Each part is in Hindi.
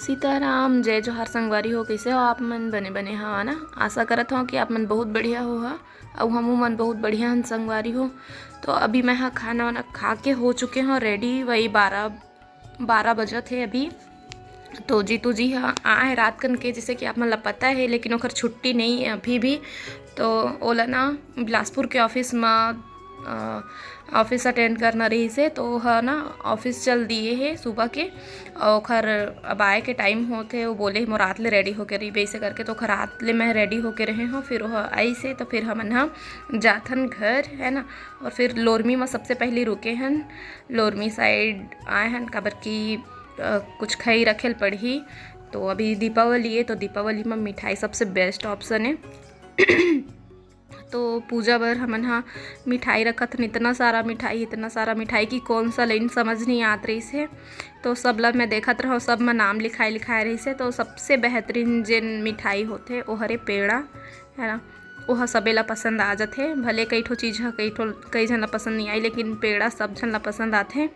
सीताराम जय जोहार संगवारी हो। कैसे हो आप मन? बने बने हवा ना। आशा करत हो कि आप मन बहुत बढ़िया हो हा और हमू मन बहुत बढ़िया हन संगवारी हो। तो अभी मैं हाँ खाना वाना खा के हो चुके हों रेडी। वही 12 बजे थे अभी। तो जीतू जी हाँ आए रात कन के, जैसे कि आप मन ला पता है, लेकिन ओकर छुट्टी नहीं है अभी भी। तो ओला ना बिलासपुर के ऑफिस में ऑफिस अटेंड करना रही से, तो है ना ऑफिस चल दिए है सुबह के। और ओखर अब आए के टाइम होते, वो बोले मोर रात ले रेडी होके रही वैसे करके। तो ओखर रात ले मैं रेडी होके रहे हो, फिर वह आई से तो फिर हमन हाँ जाथन घर है ना। और फिर लोरमी में सबसे पहले रुके हन, लोरमी साइड आए हन काबर की कुछ खाई रखेल पड़ी। तो अभी दीपावली है, तो दीपावली में मिठाई सबसे बेस्ट ऑप्शन है। तो पूजा बर हमन हाँ मिठाई रखत हन, इतना सारा मिठाई की कौन सा लाइन समझ नहीं आत रही से। तो सब ला मैं देखत रहा, सब में नाम लिखाए रही से। तो सबसे बेहतरीन जिन मिठाई होते वो हरे पेड़ा है ना, वह सबे ला पसंद आ जाते। भले कई ठो चीज़ है कई जन ला पसंद नहीं आई, लेकिन पेड़ा सब जन ला पसंद आते।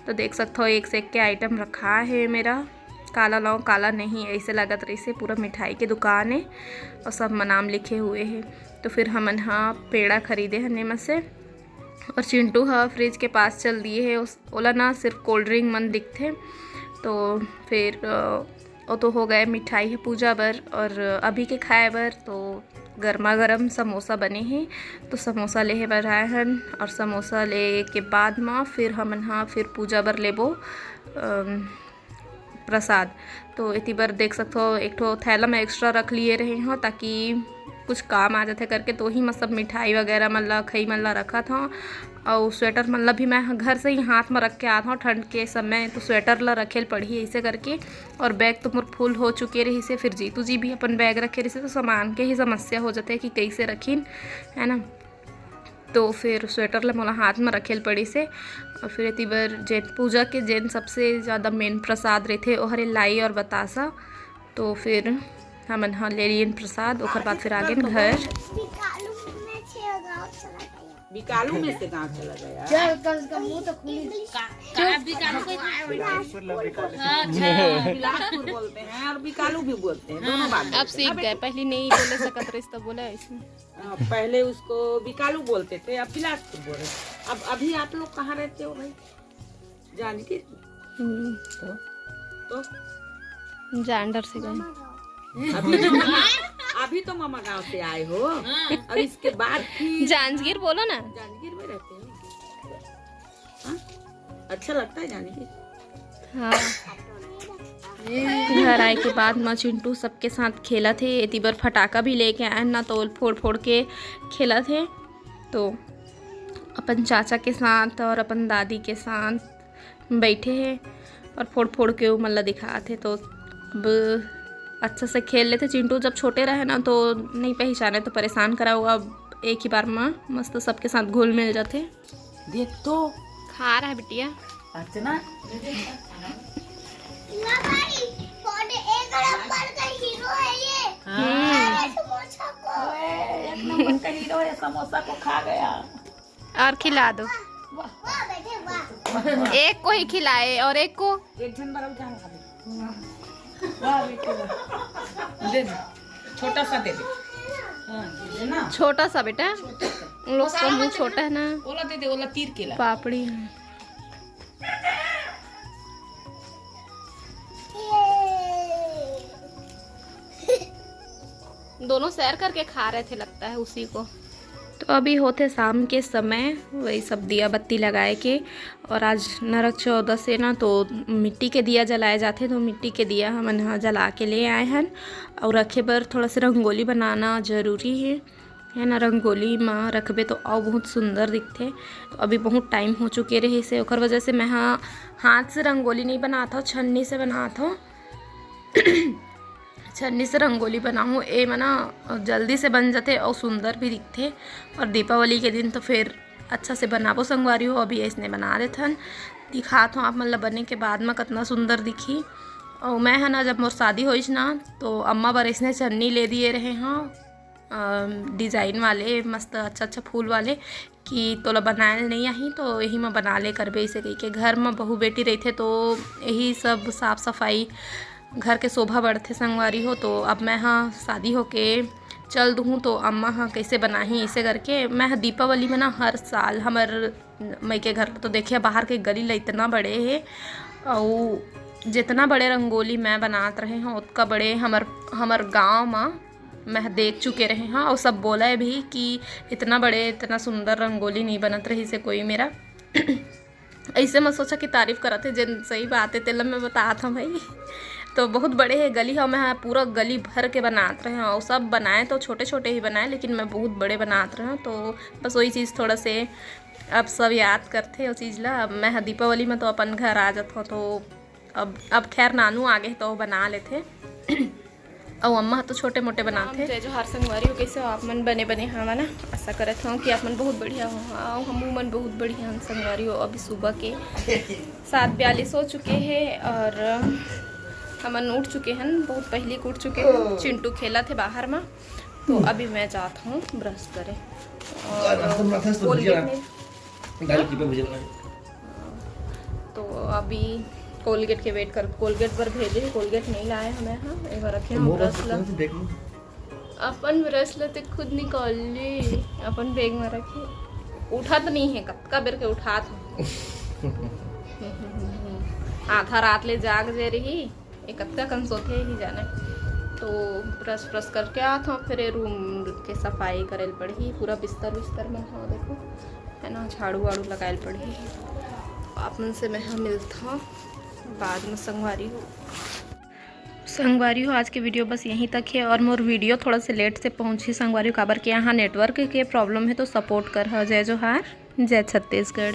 तो देख सकते हो एक से एक के आइटम रखा है मेरा। काला लाओ काला नहीं, ऐसे लागत रही से पूरा मिठाई की दुकान है और सब में नाम लिखे हुए हैं। तो फिर हमन हाँ पेड़ा खरीदे हने में से। और चिंटू हाँ फ्रिज के पास चल दिए है, उस ओला ना सिर्फ कोल्ड ड्रिंक मन दिखते। तो फिर वो तो हो गए मिठाई है पूजा बर। और अभी के खाए बर तो गर्मा गर्म समोसा बने हैं, तो समोसा ले बर आए हन। और समोसा ले के बाद में फिर हमन हाँ फिर पूजा बर लेबो प्रसाद। तो इतनी बार देख सकते हो एक ठो थैला में एक्स्ट्रा रख लिए रहे हो, ताकि कुछ काम आ जाते करके। तो ही मैं सब मिठाई वगैरह मल्ला खई मल्ला रखा था। और स्वेटर मल्ला भी मैं घर से ही हाथ में रख के आता हूँ ठंड के समय, तो स्वेटर ला रखेल पड़ी ऐसे करके। और बैग तो मोर फुल हो चुके रही से। फिर जीतू जी भी अपन बैग रखे रही से, तो सामान के ही समस्या हो जाते कि कैसे रखीन है ना। तो फिर स्वेटर ला मोला हाथ में रखेल पड़ी से। और फिर इतनी बार जैन पूजा के जैन सबसे ज़्यादा मेन प्रसाद रहते वो हरे लाई और बतासा। तो फिर हमन हाँ ले लिए प्रसाद। और बाद फिर आगे घर बिकालू में से गाँव चला गया। बिलासपुर बोलते हैं और बिकालू भी बोलते हैं, दोनों बात। अब सीख गए, पहले नहीं बोले सकत रही तो बोला इसमें। पहले उसको बिकालू बोलते थे, अब बिलासपुर बोल रहे। अब अभी आप लोग कहाँ रहते हो भाई? जानकी तो जानडर से गए। अभी तो मामा गांव से आए हो। और इसके बाद जांजगीर बोलो ना। जांजगीर में रहते हो? अच्छा लगता है जांजगीर। हाँ। घर आए के बाद माँ चिंटू सबके साथ खेला थे। इतनी बार फटाका भी लेके आए ना, तो फोड़ फोड़ के खेला थे। तो अपन चाचा के साथ और अपन दादी के साथ बैठे हैं और फोड़ फोड़ के वो मल्ला दिखाते। तो अब अच्छा से खेल लेते। चिंटू जब छोटे रहे ना तो नहीं पहचाने, तो परेशान करा होगा। अब एक ही बार में मस्त सबके साथ घुल मिल जाते। देख तो खा रहा है बिटिया अर्चना। एक नंबर का हीरो है, समोसा को खा गया। और खिला दो। एक को ही खिलाए और एक को एक जन बड़ा वाह बेटे वाह। दे छोटा सा दे दे। दे ना छोटा सा बेटा, उन लोग का मुँह छोटा है ना। ओला दे दे, ओला तीर के ला पापड़ी दोनों सैर करके खा रहे थे लगता है उसी को। तो अभी होते शाम के समय वही सब दिया बत्ती लगाए के। और आज नरक चौदस से ना तो मिट्टी के दिया जलाए जाते, तो मिट्टी के दिया हम यहाँ जला के ले आए हैं। और रखे पर थोड़ा सा रंगोली बनाना ज़रूरी है ना। रंगोली में रखबे तो और बहुत सुंदर दिखते। तो अभी बहुत टाइम हो चुके रहे से, ओकर वजह से मैं हाँ हाथ से रंगोली नहीं बनाता हूँ, छन्नी से बनाता हूँ। छन्नी से रंगोली बनाऊँ ए में ना जल्दी से बन जाते और सुंदर भी दिखते। और दीपावली के दिन तो फिर अच्छा से बनाबो संगवारी हो। अभी इसने बना देते हन, दिखात हूँ आप मतलब बनने के बाद में कितना सुंदर दिखी। और मैं है ना जब मोर शादी हुई ना, तो अम्मा बर इसने छन्नी ले दिए रहे हाँ डिज़ाइन वाले मस्त अच्छा अच्छा फूल वाले कि तोला बनाए नहीं आही, तो यही में बना ले करबे। ऐसे कही के घर में बहू बेटी रही थे, तो यही सब साफ़ सफाई घर के शोभा बढ़ते संगवारी हो। तो अब मैं हाँ शादी होके चल दूँ तो अम्मा हाँ कैसे बनाही ऐसे करके मैं दीपावली में ना हर साल हमार मई के घर तो देखिए बाहर के गली ला इतना बड़े है और जितना बड़े रंगोली मैं बनात रहे हैं उतना बड़े हमर गाँव में मैं देख चुके रहे हैं और सब बोला है भी कि इतना बड़े इतना सुंदर रंगोली नहीं बनत रही से कोई मेरा ऐसे मैं सोचा कि तारीफ़ करत है जिन सही बात है तेल मैं बता था भाई। तो बहुत बड़े है गली है मैं पूरा गली भर के बनात रहे हैं और सब बनाए तो छोटे छोटे ही बनाए लेकिन मैं बहुत बड़े बनात रहे हैं। तो बस वही चीज़ थोड़ा से अब सब याद करते वो चीज़ ला। अब मैं दीपावली में तो अपन घर आ जाता हूँ तो अब खैर नानू आगे तो बना लेते और अम्मा तो छोटे मोटे बनाते हैं। जो हर संगवारी हो कैसे आप मन बने बने हाँ ना ऐसा करत हूँ कि आप मन बहुत बढ़िया हो हाँ हम मन बहुत बढ़िया हम संगवारी हो। अभी सुबह के 7:42 हो चुके हैं और हमन उठ चुके हैं बहुत पहले उठ चुके हैं। चिंटू खेला थे बाहर में तो अभी मैं जाता हूँ ब्रश करे और तो अभी कोलगेट के वेट कर कोलगेट पर भेजे कोलगेट नहीं लाए हमें हाँ एक बार रखे हम ब्रश ला अपन ब्रश लेते खुद निकाल ली अपन बैग में रखे उठा तो नहीं है कत्का बेर के उठा आधा रात ले जाग जे रही एक कत्का कम सोते ही जाने तो ब्रश करके आता हूँ फिर रूम के सफाई करे पड़ी पूरा बिस्तर में हाँ देखो है ना झाड़ू वाड़ू लगाए पड़ी अपन से मैं मिलता हूँ बाद में संगवारी हो। आज की वीडियो बस यहीं तक है और मोर वीडियो थोड़ा से लेट से पहुंची संगवारी काबर के यहाँ नेटवर्क के प्रॉब्लम है तो सपोर्ट कर जय जोहार जय छत्तीसगढ़।